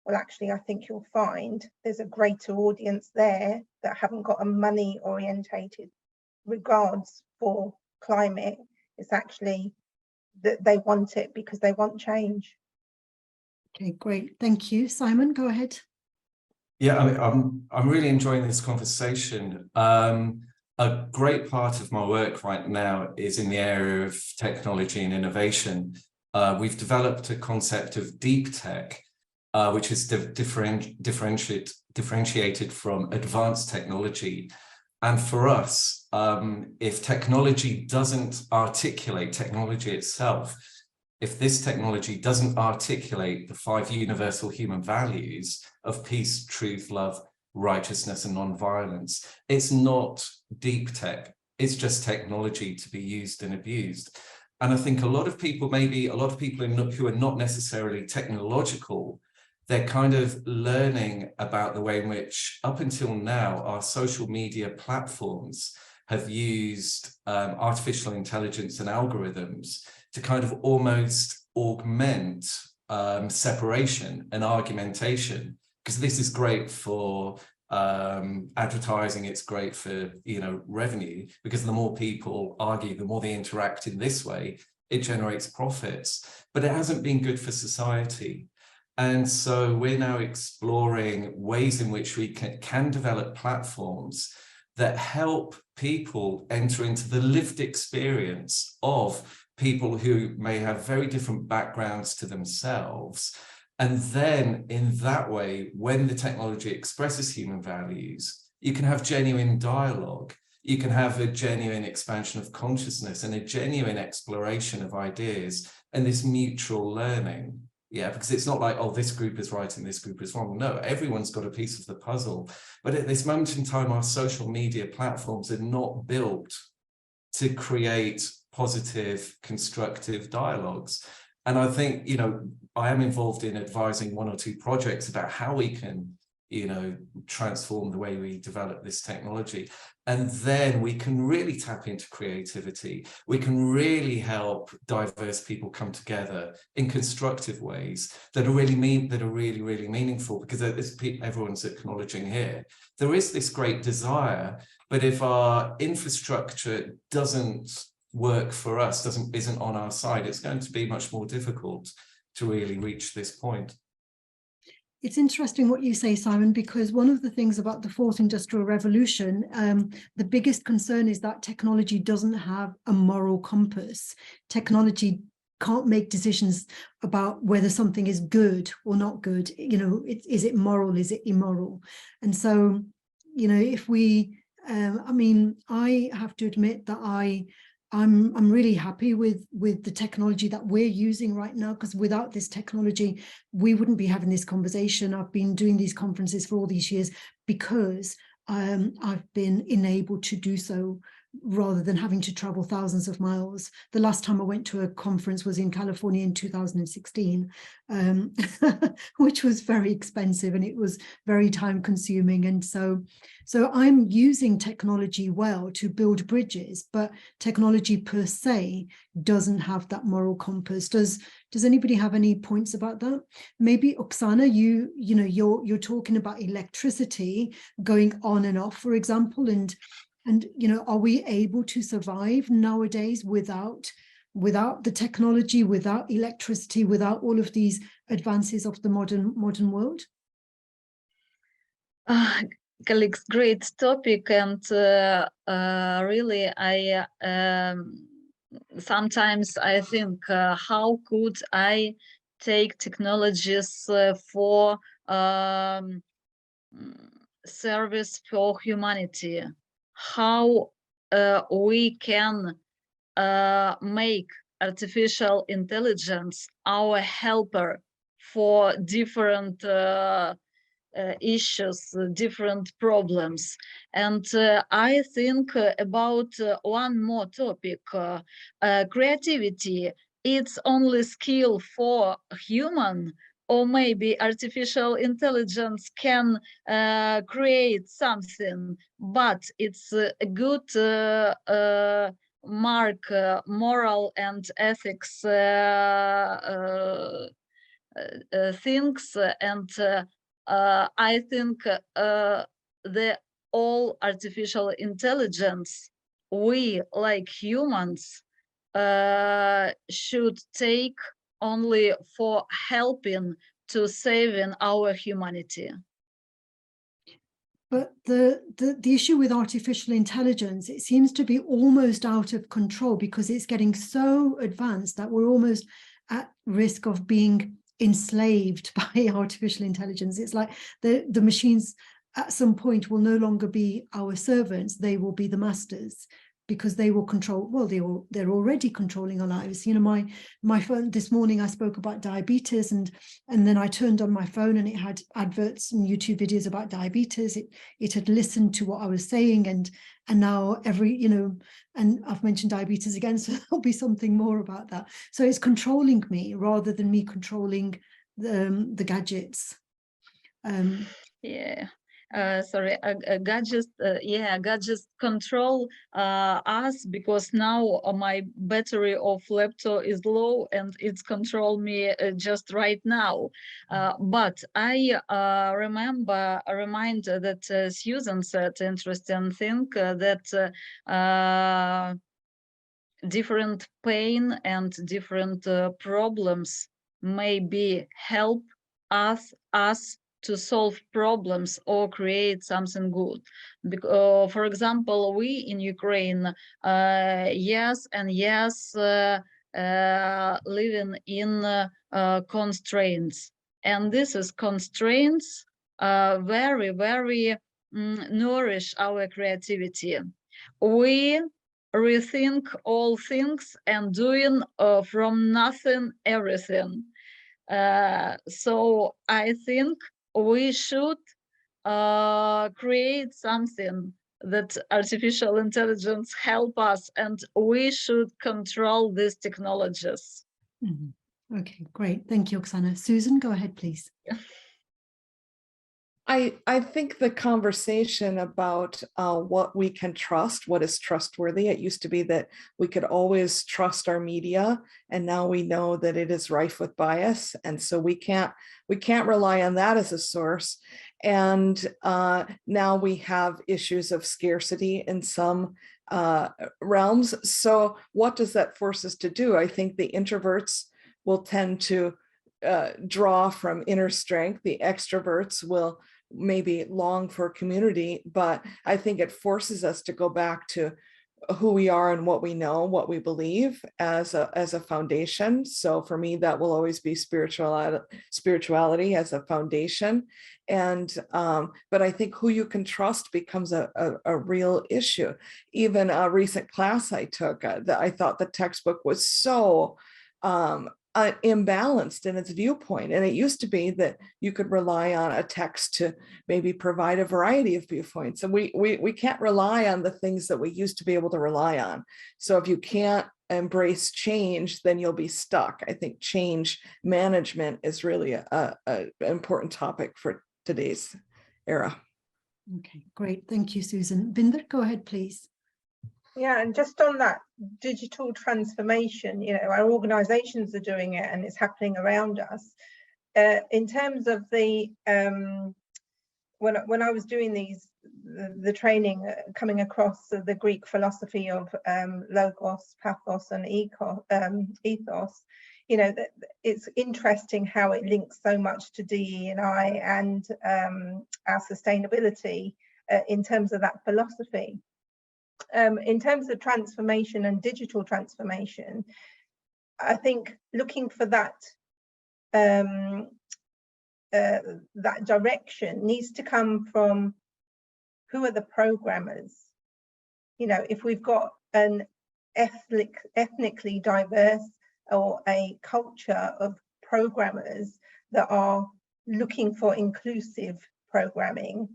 Well, actually, I think you'll find there's a greater audience there that haven't got a money orientated regards for climate. It's actually that they want it because they want change. Okay, great. Thank you. Simon, go ahead. Yeah, I mean, I'm really enjoying this conversation. A great part of my work right now is in the area of technology and innovation. We've developed a concept of deep tech, which is differentiated from advanced technology. And for us, if technology doesn't articulate technology itself, if this technology doesn't articulate the 5 universal human values of peace, truth, love, righteousness, and non-violence, it's not deep tech. It's just technology to be used and abused. And I think a lot of people who are not necessarily technological, they're kind of learning about the way in which, up until now, our social media platforms have used artificial intelligence and algorithms to kind of almost augment separation and argumentation, because this is great for advertising, it's great for, you know, revenue, because the more people argue, the more they interact in this way, it generates profits, but it hasn't been good for society. And so we're now exploring ways in which we can develop platforms that help people enter into the lived experience of people who may have very different backgrounds to themselves. And then in that way, when the technology expresses human values, you can have genuine dialogue. You can have a genuine expansion of consciousness and a genuine exploration of ideas and this mutual learning. Yeah, because it's not like, oh, this group is right and this group is wrong. No, everyone's got a piece of the puzzle. But at this moment in time, our social media platforms are not built to create positive, constructive dialogues. And I think, you know, I am involved in advising 1 or 2 projects about how we can, you know, transform the way we develop this technology. And then we can really tap into creativity. We can really help diverse people come together in constructive ways that are really really meaningful, because everyone's acknowledging here, there is this great desire, but if our infrastructure doesn't work for us, isn't on our side, it's going to be much more difficult to really reach this point. It's interesting what you say, Simon, because one of the things about the 4th Industrial Revolution, the biggest concern is that technology doesn't have a moral compass. Technology can't make decisions about whether something is good or not good. You know, is it moral? Is it immoral? And so, you know, if we, I mean, I have to admit that I'm really happy with the technology that we're using right now, because without this technology, we wouldn't be having this conversation. I've been doing these conferences for all these years because I've been enabled to do so rather than having to travel thousands of miles. The last time I went to a conference was in California in 2016, which was very expensive and it was very time consuming. And so I'm using technology well to build bridges, but technology per se doesn't have that moral compass. Does anybody have any points about that? Maybe Oksana, you know, you're talking about electricity going on and off, for example, and you know, are we able to survive nowadays without the technology, without electricity, without all of these advances of the modern world? Colleagues, great topic, and really sometimes I think, how could I take technologies for service for humanity? How we can make artificial intelligence our helper for different issues, different problems. And I think about one more topic, creativity. It's only skill for human, or maybe artificial intelligence can create something, but it's a good mark, moral and ethics things, and I think the all artificial intelligence, we like humans should take only for helping to saving our humanity. But the issue with artificial intelligence, it seems to be almost out of control because it's getting so advanced that we're almost at risk of being enslaved by artificial intelligence. It's like the machines at some point will no longer be our servants, they will be the masters, because they will control, well, they're already controlling our lives. You know, my phone this morning, I spoke about diabetes, and then I turned on my phone and it had adverts and YouTube videos about diabetes. It had listened to what I was saying, and now and I've mentioned diabetes again, so there'll be something more about that. So it's controlling me rather than me controlling the gadgets. Yeah. Sorry, gadgets, gadgets control us, because now my battery of laptop is low and it's control me just right now. But I remind that Susan said interesting thing, that different pain and different problems maybe help us to solve problems or create something good. Because, for example, we in Ukraine, living in constraints, and this is constraints very, very nourish our creativity. We rethink all things and doing from nothing everything. So I think we should create something that artificial intelligence help us, and we should control these technologies. Mm-hmm. Okay, great. Thank you, Oksana. Susan, go ahead, please. I think the conversation about what we can trust, what is trustworthy, it used to be that we could always trust our media, and now we know that it is rife with bias, and so we can't rely on that as a source. And now we have issues of scarcity in some realms. So what does that force us to do? I think the introverts will tend to draw from inner strength. The extroverts will maybe long for community, but I think it forces us to go back to who we are and what we know, what we believe as a foundation. So for me, that will always be spirituality as a foundation. And but I think who you can trust becomes a real issue. Even a recent class I took, I thought the textbook was so imbalanced in its viewpoint. And it used to be that you could rely on a text to maybe provide a variety of viewpoints. And we can't rely on the things that we used to be able to rely on. So if you can't embrace change, then you'll be stuck. I think change management is really an important topic for today's era. Okay, great. Thank you, Susan. Binder, go ahead, please. Yeah, and just on that digital transformation, our organizations are doing it and it's happening around us. In terms of the, when I was doing the training, coming across the Greek philosophy of logos, pathos and ethos, it's interesting how it links so much to DE&I and our sustainability in terms of that philosophy. in terms of transformation and digital transformation, I think looking for that that direction needs to come from who are the programmers. You know, if we've got an ethnically diverse or a culture of programmers that are looking for inclusive programming,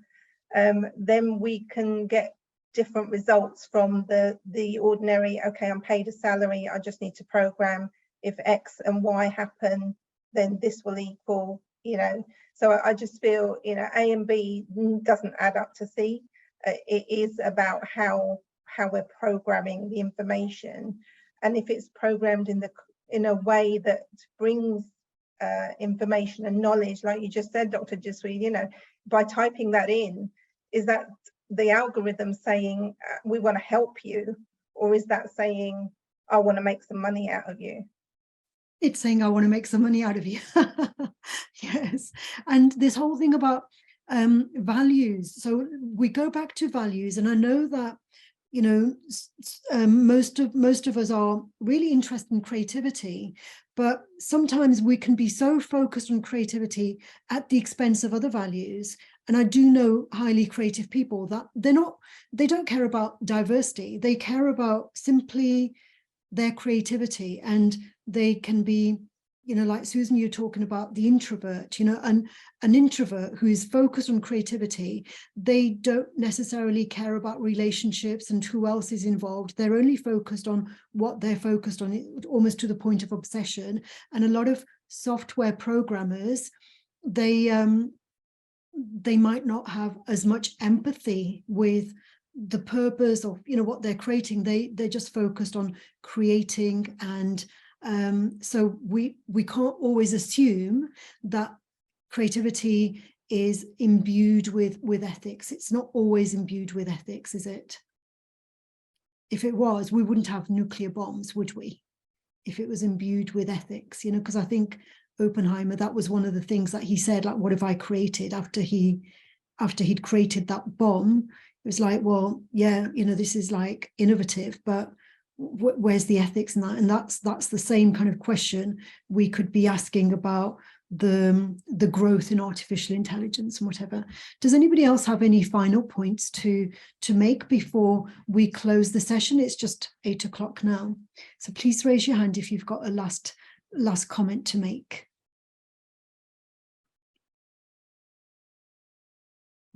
then we can get different results from the ordinary, okay, I'm paid a salary, I just need to program. If X and Y happen, then this will equal, you know. So I just feel, you know, A and B doesn't add up to C. It is about how we're programming the information, and if it's programmed in a way that brings information and knowledge, like you just said, Dr. Jasween, you know, by typing that in, is that the algorithm saying we want to help you, or is that saying I want to make some money out of you? It's saying I want to make some money out of you. Yes. And this whole thing about values. So we go back to values, and I know that, you know, most of us are really interested in creativity, but sometimes we can be so focused on creativity at the expense of other values. And I do know highly creative people that they don't care about diversity. They care about simply their creativity, and they can be, you know, like Susan, you're talking about the introvert, you know, an introvert who is focused on creativity. They don't necessarily care about relationships and who else is involved. They're only focused on what they're focused on, almost to the point of obsession. And a lot of software programmers, they might not have as much empathy with the purpose of, you know, what they're creating. They're just focused on creating, and so we can't always assume that creativity is imbued with ethics. It's not always imbued with ethics, is it? If it was, we wouldn't have nuclear bombs, would we? If it was imbued with ethics, you know, because I think Oppenheimer, that was one of the things that he said, like, what have I created? After he'd created that bomb, it was like, well, yeah, you know, this is like innovative, but where's the ethics in that? And that's the same kind of question we could be asking about the growth in artificial intelligence and whatever. Does anybody else have any final points to make before we close the session? It's just 8 o'clock now, so please raise your hand if you've got a last comment to make.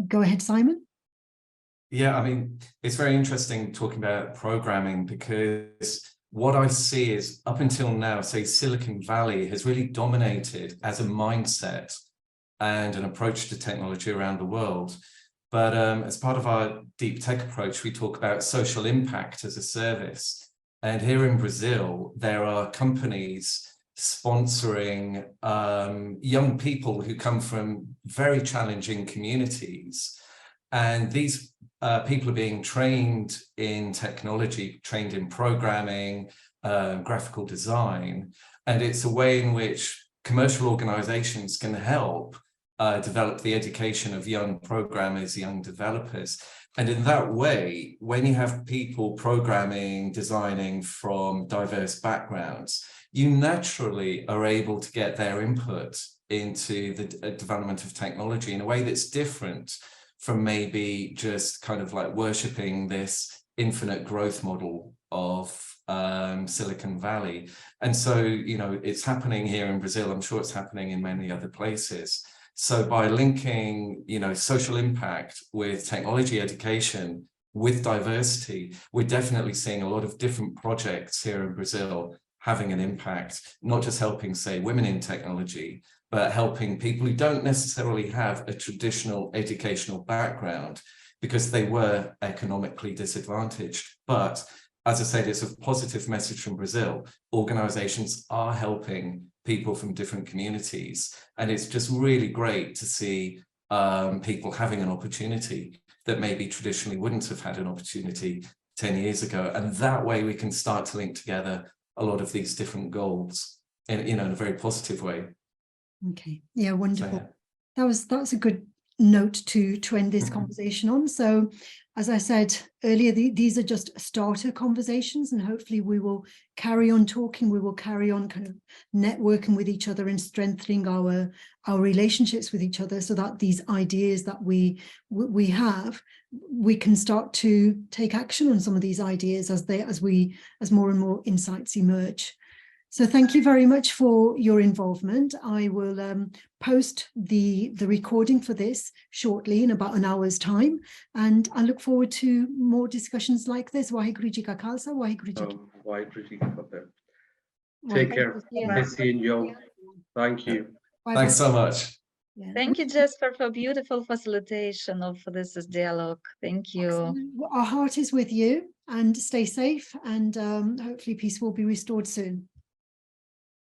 Go ahead, Simon. Yeah, I mean, it's very interesting talking about programming, because what I see is, up until now, say Silicon Valley has really dominated as a mindset and an approach to technology around the world. But as part of our deep tech approach, we talk about social impact as a service. And here in Brazil, there are companies sponsoring young people who come from very challenging communities. And these people are being trained in technology, trained in programming, graphical design. And it's a way in which commercial organizations can help develop the education of young programmers, young developers. And in that way, when you have people programming, designing from diverse backgrounds, you naturally are able to get their input into the development of technology in a way that's different from maybe just kind of like worshipping this infinite growth model of Silicon Valley. And so, you know, it's happening here in Brazil. I'm sure it's happening in many other places. So by linking, you know, social impact with technology education, with diversity, we're definitely seeing a lot of different projects here in Brazil having an impact, not just helping, say, women in technology, but helping people who don't necessarily have a traditional educational background because they were economically disadvantaged. But as I said, it's a positive message from Brazil. Organizations are helping people from different communities. And it's just really great to see people having an opportunity that maybe traditionally wouldn't have had an opportunity 10 years ago. And that way we can start to link together a lot of these different goals in, you know, in a very positive way. Okay, yeah, wonderful. So, yeah. That's a good note to end this conversation on. So, as I said earlier, these are just starter conversations, and hopefully we will carry on talking. We will carry on kind of networking with each other and strengthening our relationships with each other, so that these ideas that we have, we can start to take action on some of these ideas as more and more insights emerge. So thank you very much for your involvement. I will post the recording for this shortly in about an hour's time, and I look forward to more discussions like this. Waheguru Ji Ka Khalsa, Waheguru Ji Ki Waheguru Ji Ki Fateh. Fateh. Take care. Nice seeing you all. Thank you. Bye-bye. Thanks so much. Yeah. Thank you, Jasper, for beautiful facilitation of this dialogue. Thank you. Excellent. Our heart is with you, and stay safe, and hopefully peace will be restored soon.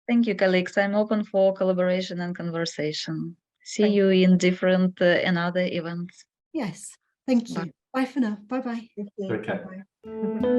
Thank you, colleagues. I'm open for collaboration and conversation. See Thank you in different and other events. Yes, thank you. Bye. Bye for now. Bye-bye. Thank you. Okay. Bye-bye.